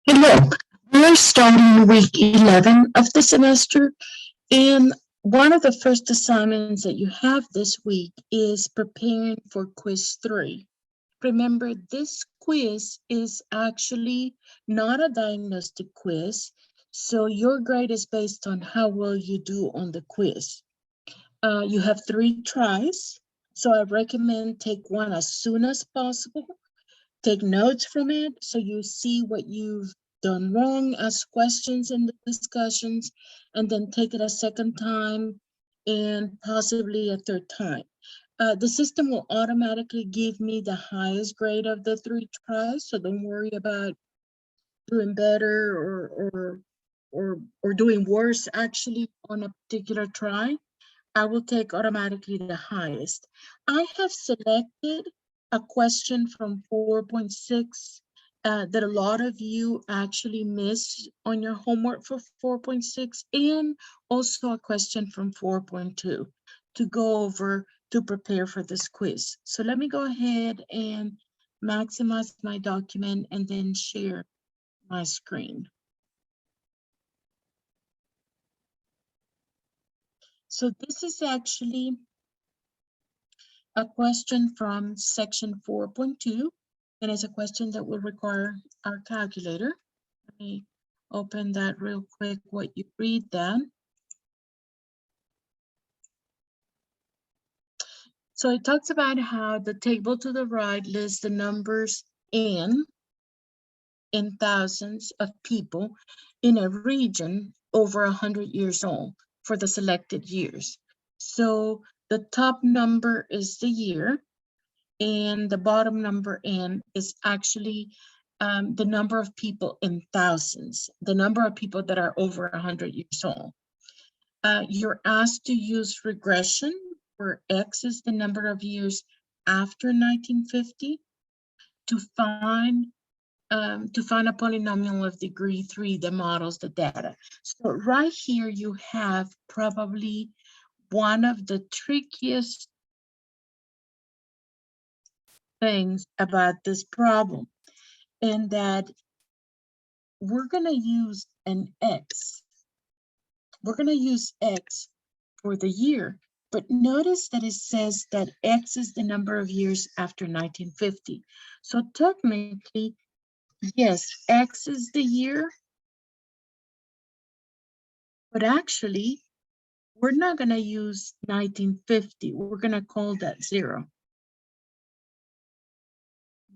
Hello, we're starting week 11 of the semester, and one of the first assignments that you have this week is preparing for quiz 3. Remember, this quiz is actually not a diagnostic quiz, so your grade is based on how well you do on the quiz. You have 3 tries, so I recommend take one as soon as possible. Take notes from it so you see what you've done wrong, ask questions in the discussions, and then take it a second time and possibly a third time. The system will automatically give me the highest grade of the 3 tries, so don't worry about doing better or doing worse actually on a particular try. I will take automatically the highest. I have selected a question from 4.6 that a lot of you actually missed on your homework for 4.6, and also a question from 4.2 to go over to prepare for this quiz. So let me go ahead and maximize my document and then share my screen. So this is actually a question from section 4.2, and it's a question that will require our calculator. Let me open that real quick, what you read then. So it talks about how the table to the right lists the numbers in thousands of people in a region over 100 years old for the selected years. So the top number is the year, and the bottom number n is actually the number of people in thousands, the number of people that are over 100 years old. You're asked to use regression, where x is the number of years after 1950, to find a polynomial of degree 3 that models the data. So right here you have probably one of the trickiest things about this problem, and that we're going to use an x. We're going to use x for the year, but notice that it says that x is the number of years after 1950. So technically, yes, x is the year, but actually, we're not going to use 1950. We're going to call that 0.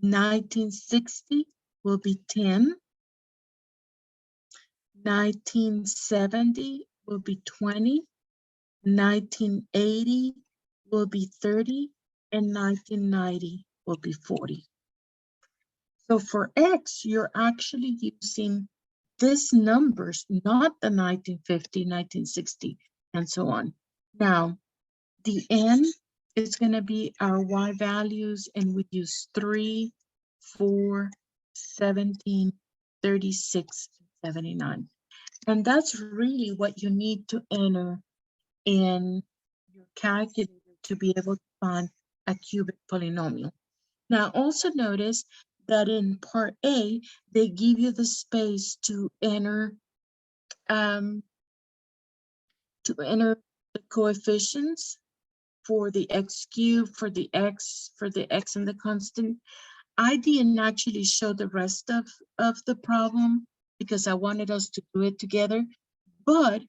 1960 will be 10. 1970 will be 20. 1980 will be 30, and 1990 will be 40. So for x, you're actually using these numbers, not the 1950, 1960, and so on. Now, the n is going to be our y values, and we use 3, 4, 17, 36, 79. And that's really what you need to enter in your calculator to be able to find a cubic polynomial. Now, also notice that in part A, they give you the space to enter the coefficients for the x cubed, for the x and the constant. I didn't actually show the rest of the problem because I wanted us to do it together. But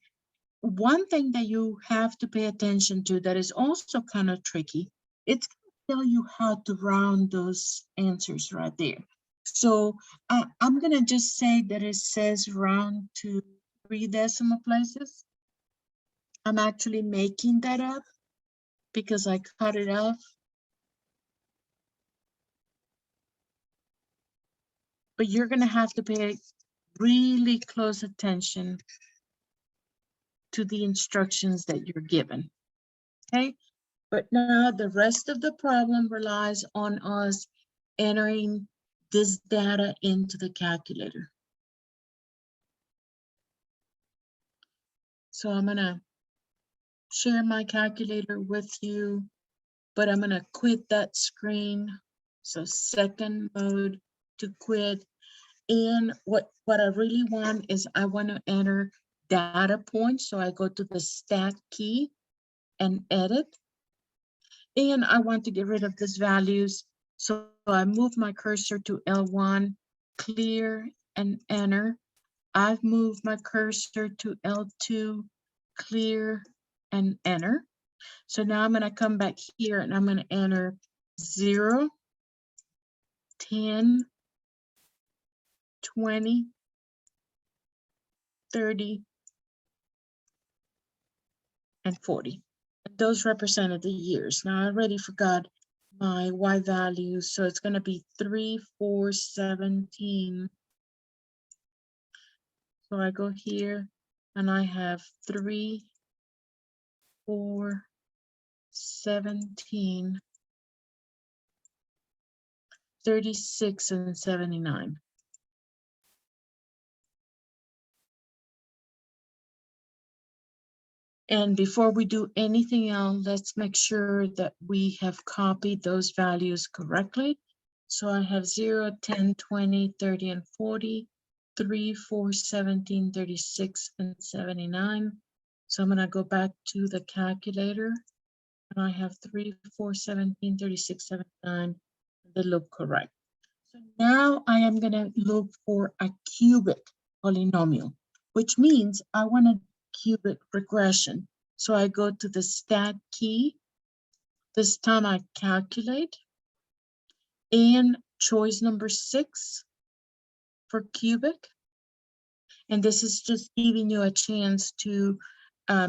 one thing that you have to pay attention to that is also kind of tricky, it's going to tell you how to round those answers right there. So I'm going to just say that it says round to 3 decimal places. I'm actually making that up because I cut it off. But you're going to have to pay really close attention to the instructions that you're given. Okay, but now the rest of the problem relies on us entering this data into the calculator. So I'm going to share my calculator with you, but I'm going to quit that screen. So second mode to quit. And what I really want is I want to enter data points. So I go to the stat key and edit. And I want to get rid of these values. So I move my cursor to L1, clear and enter. I've moved my cursor to L2, clear and enter. So now I'm going to come back here and I'm going to enter 0, 10, 20, 30, and 40. And those represented the years. Now I already forgot my Y values, so it's going to be 3, 4, 17. So I go here and I have 3, 4, 17, 36, and 79. And before we do anything else, let's make sure that we have copied those values correctly. So I have 0, 10, 20, 30, and 40, 3, 4, 17, 36, and 79. So I'm going to go back to the calculator. And I have 3, 4, 17, 36, 79. They look correct. So now I am going to look for a cubic polynomial, which means I want a cubic regression. So I go to the stat key. This time I calculate and choice number 6 for cubic. And this is just giving you a chance to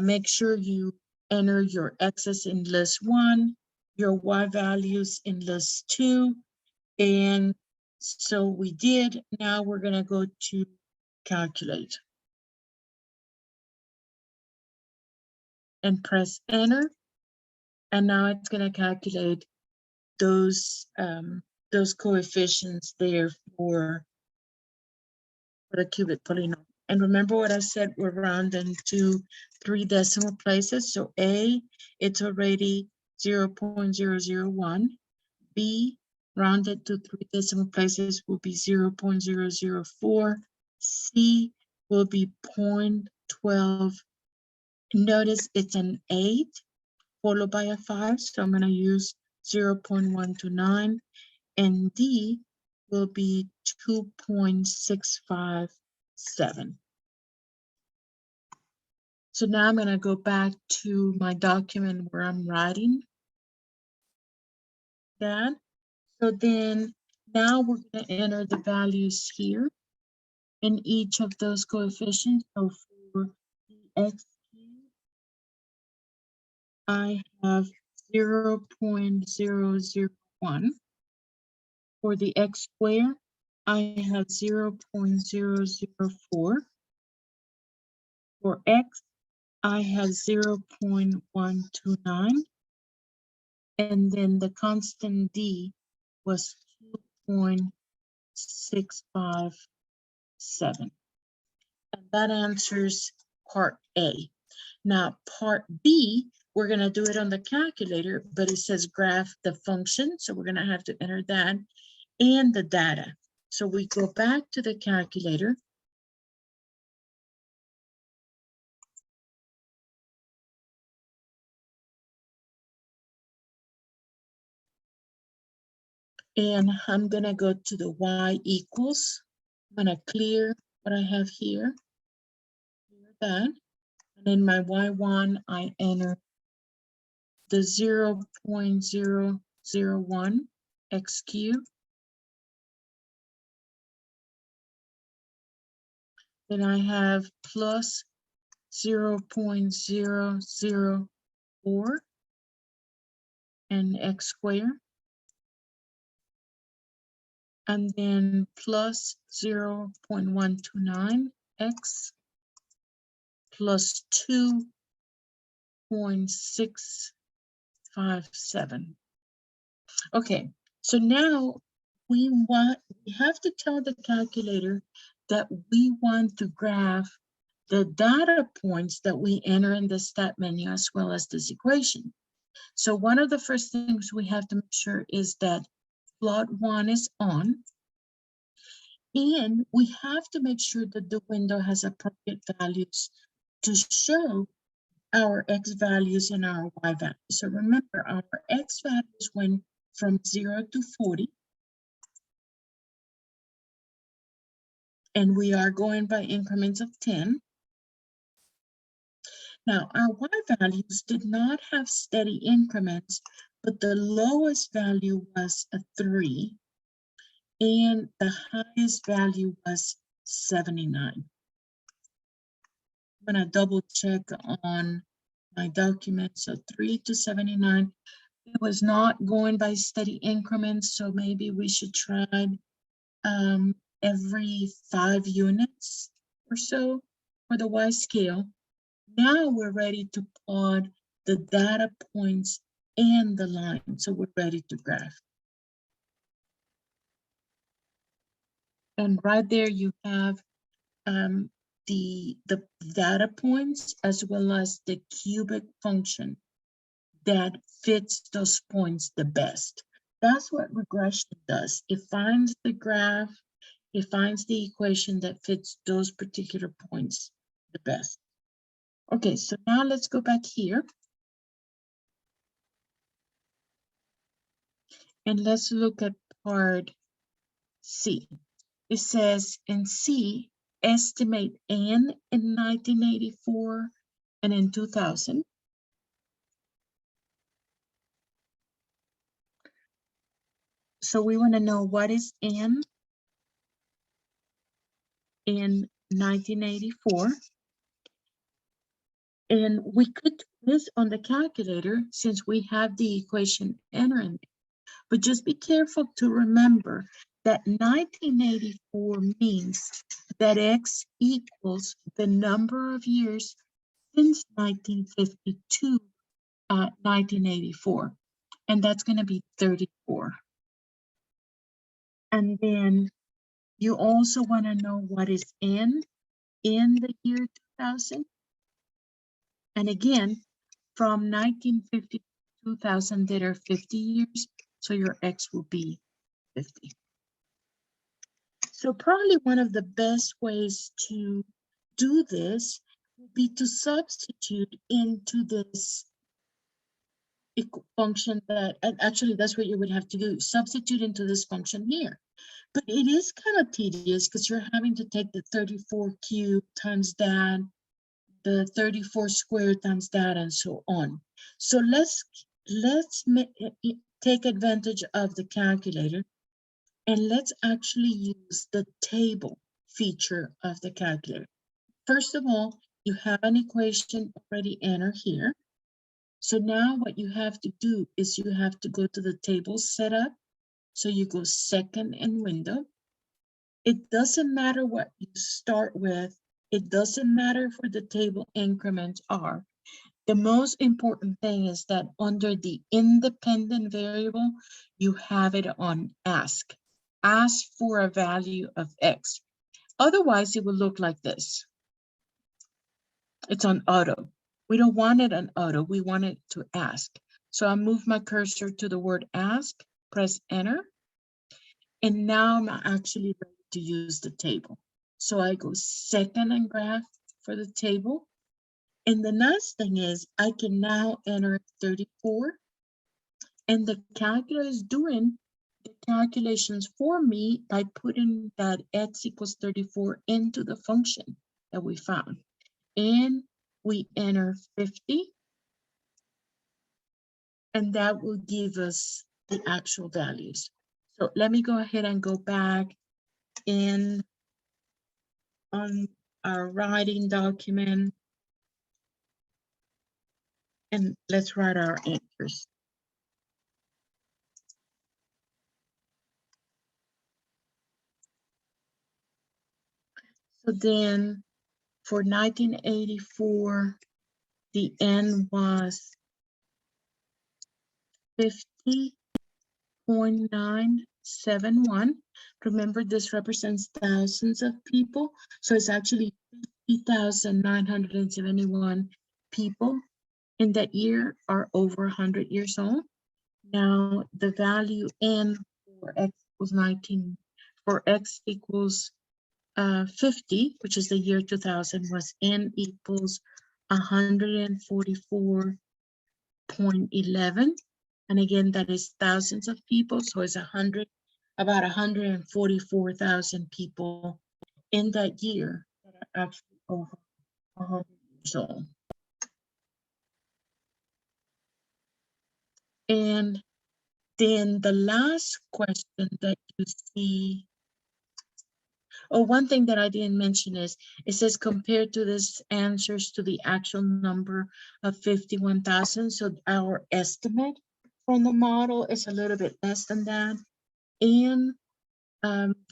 make sure you enter your x's in list 1, your y values in list 2. And so we did. Now we're going to go to calculate and press enter. And now it's going to calculate those coefficients there for the cubic polynomial. And remember what I said, we're rounding to 3 decimal places. So A, it's already 0.001. B, rounded to 3 decimal places, will be 0.004. C will be 0.12. Notice it's an 8 followed by a 5, so I'm going to use 0.129. And D will be 2.657. So now I'm going to go back to my document where I'm writing that. So then now we're going to enter the values here in each of those coefficients. So for the x cubed, I have 0.001. For the x squared, I have 0.004. For x, I have 0.129. And then the constant D was 2.657. And that answers part A. Now, part B, we're going to do it on the calculator, but it says graph the function. So we're going to have to enter that and the data. So we go back to the calculator. And I'm going to go to the y equals. I'm going to clear what I have here. Clear that. And in my y1, I enter the 0.001 x cubed. Then I have plus 0.004 and x squared. And then plus 0.129 x plus 2.657. Okay, so now we have to tell the calculator that we want to graph the data points that we enter in the stat menu as well as this equation. So one of the first things we have to make sure is that plot 1 is on. And we have to make sure that the window has appropriate values to show our X values and our Y values. So remember, our X values went from 0 to 40. And we are going by increments of 10. Now, our Y values did not have steady increments, but the lowest value was a 3, and the highest value was 79. I'm going to double check on my document. So 3 to 79. It was not going by steady increments, so maybe we should try every 5 units or so for the Y scale. Now we're ready to plot the data points and the line. So we're ready to graph. And right there you have the data points as well as the cubic function that fits those points the best. That's what regression does. It finds the graph, it finds the equation that fits those particular points the best. Okay, so now let's go back here. And let's look at part C. It says in C, estimate N in 1984 and in 2000. So we want to know what is N in 1984. And we could do this on the calculator since we have the equation entering. But just be careful to remember that 1984 means that X equals the number of years since 1952, 1984. And that's going to be 34. And then you also want to know what is N in the year 2000. And again, from 1950 to 2000, there are 50 years. So your X will be 50. So probably one of the best ways to do this would be to substitute into this function that, and actually that's what you would have to do, substitute into this function here. But it is kind of tedious because you're having to take the 34 cubed times that, the 34 squared times that, and so on. So let's take advantage of the calculator. And let's actually use the table feature of the calculator. First of all, you have an equation already entered here. So now what you have to do is you have to go to the table setup. So you go second in window. It doesn't matter what you start with. It doesn't matter where the table increments are. The most important thing is that under the independent variable, you have it on ask. Ask for a value of X. Otherwise, it will look like this. It's on auto. We don't want it on auto. We want it to ask. So I move my cursor to the word ask, press enter. And now I'm actually ready to use the table. So I go second and graph for the table. And the nice thing is I can now enter 34. And the calculator is doing the calculations for me by putting that X equals 34 into the function that we found. And we enter 50. And that will give us the actual values. So let me go ahead and go back in on our writing document. And let's write our answers. So then for 1984, the N was 50.971. Remember, this represents thousands of people. So it's actually 50,971 people in that year are over 100 years old. Now, the value N for X was for X equals 50, which is the year 2000, was N equals 144.11. And again, that is thousands of people. So it's about 144,000 people in that year that are actually over 100 years old. And then the last question that you see, oh, one thing that I didn't mention is, it says compared to this answers to the actual number of 51,000. So our estimate from the model is a little bit less than that. And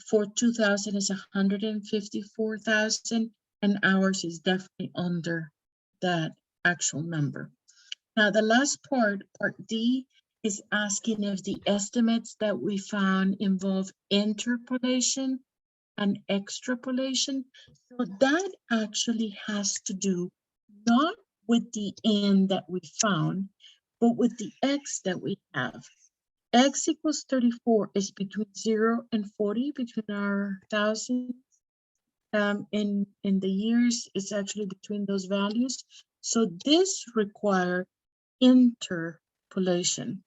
for 2000 is 154,000, and ours is definitely under that actual number. Now, the last part D, is asking if the estimates that we found involve interpolation and extrapolation. So that actually has to do not with the N that we found, but with the X that we have. X equals 34 is between 0 and 40, between our thousands. In the years, it's actually between those values. So this requires interpolation.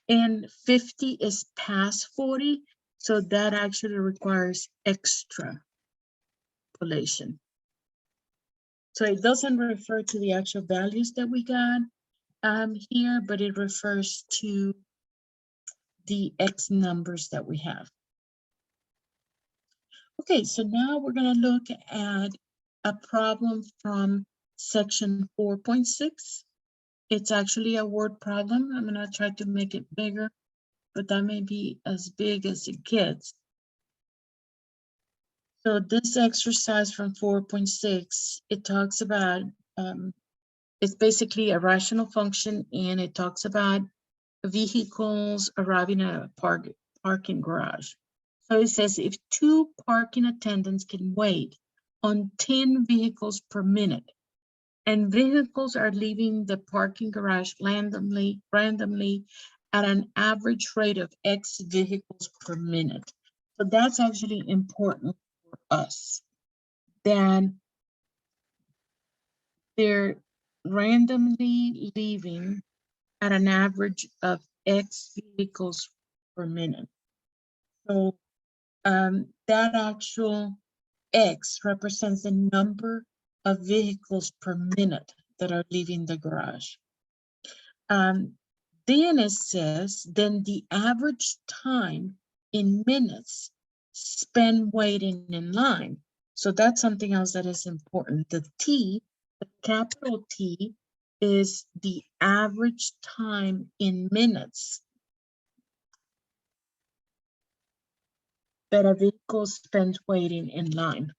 And 50 is past 40, so that actually requires extrapolation. So it doesn't refer to the actual values that we got here, but it refers to the X numbers that we have. Okay, so now we're going to look at a problem from section 4.6. It's actually a word problem. I'm going to try to make it bigger, but that may be as big as it gets. So this exercise from 4.6, it talks about, it's basically a rational function, and it talks about vehicles arriving at a parking garage. So it says if 2 parking attendants can wait on 10 vehicles per minute, and vehicles are leaving the parking garage randomly at an average rate of X vehicles per minute. So that's actually important for us. Then they're randomly leaving at an average of X vehicles per minute. So that actual X represents the number of vehicles per minute that are leaving the garage. Then it says, then the average time in minutes spent waiting in line. So that's something else that is important. The T, the capital T, is the average time in minutes that a vehicle spends waiting in line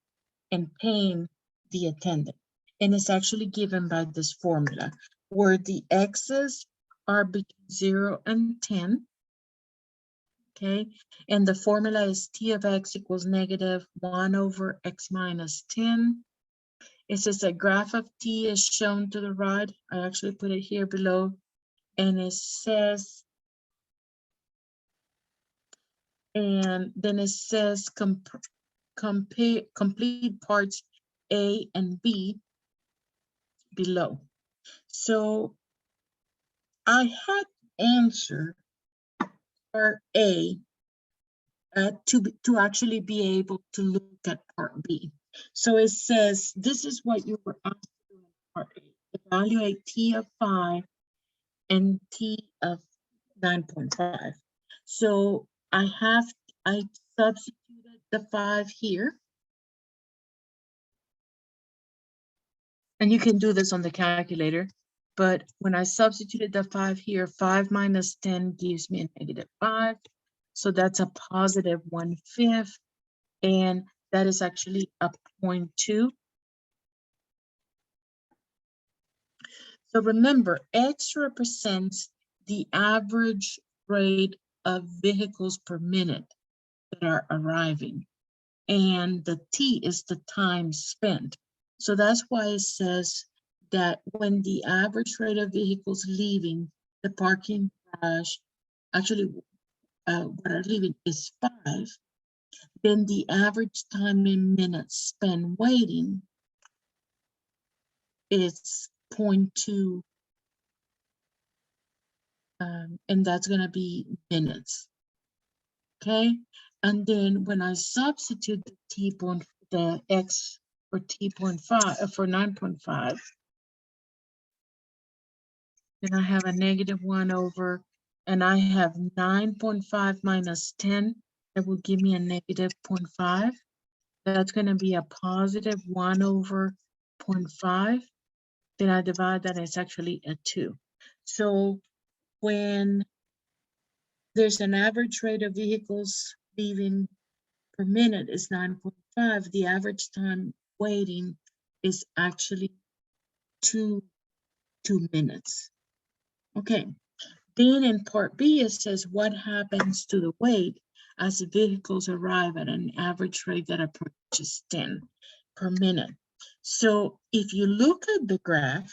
and paying the attendant. And it's actually given by this formula, where the X's are between 0 and 10. Okay, and the formula is T of X equals negative 1 over X minus 10. It says a graph of T is shown to the right. I actually put it here below, and it says, and then it says complete parts A and B below. So I had answered part A to actually be able to look at part B. So it says, this is what you were asked to do in part A. Evaluate T of 5 and T of 9.5. So I substituted the 5 here. And you can do this on the calculator. But when I substituted the 5 here, 5 minus 10 gives me a negative 5. So that's a positive 1/5. And that is actually a 0.2. So remember, X represents the average rate of vehicles per minute that are arriving. And the T is the time spent. So that's why it says that when the average rate of vehicles leaving the parking garage, actually, what are leaving is 5, then the average time in minutes spent waiting is 0.2, and that's going to be minutes. Okay, and then when I substitute the x for t.5 for 9.5, then I have a -1 over, and I have 9.5 minus 10. That will give me a -0.5. That's going to be a +1 over 0.5. Then I divide that, it's actually a 2. So when there's an average rate of vehicles leaving per minute is 9.5, the average time waiting is actually 2 minutes. Okay, then in part B, it says what happens to the wait as the vehicles arrive at an average rate that approaches 10 per minute. So if you look at the graph,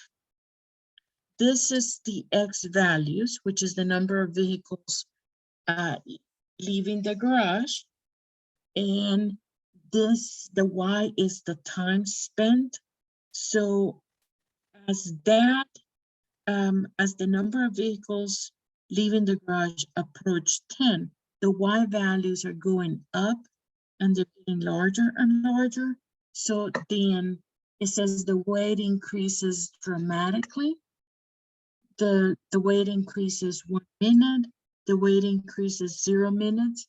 this is the X values, which is the number of vehicles leaving the garage. And this, the Y is the time spent. So as that, as the number of vehicles leaving the garage approach 10, the Y values are going up and they're getting larger and larger. So then it says the wait increases dramatically. The wait increases 1 minute, the wait increases 0 minutes.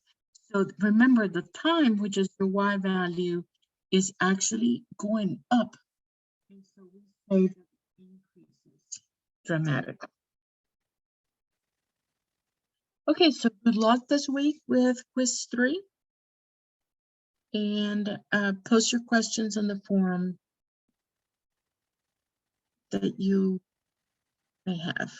So remember, the time, which is the Y value, is actually going up. And so we say that it increases dramatically. Okay, so good luck this week with quiz 3. And post your questions in the forum that you may have.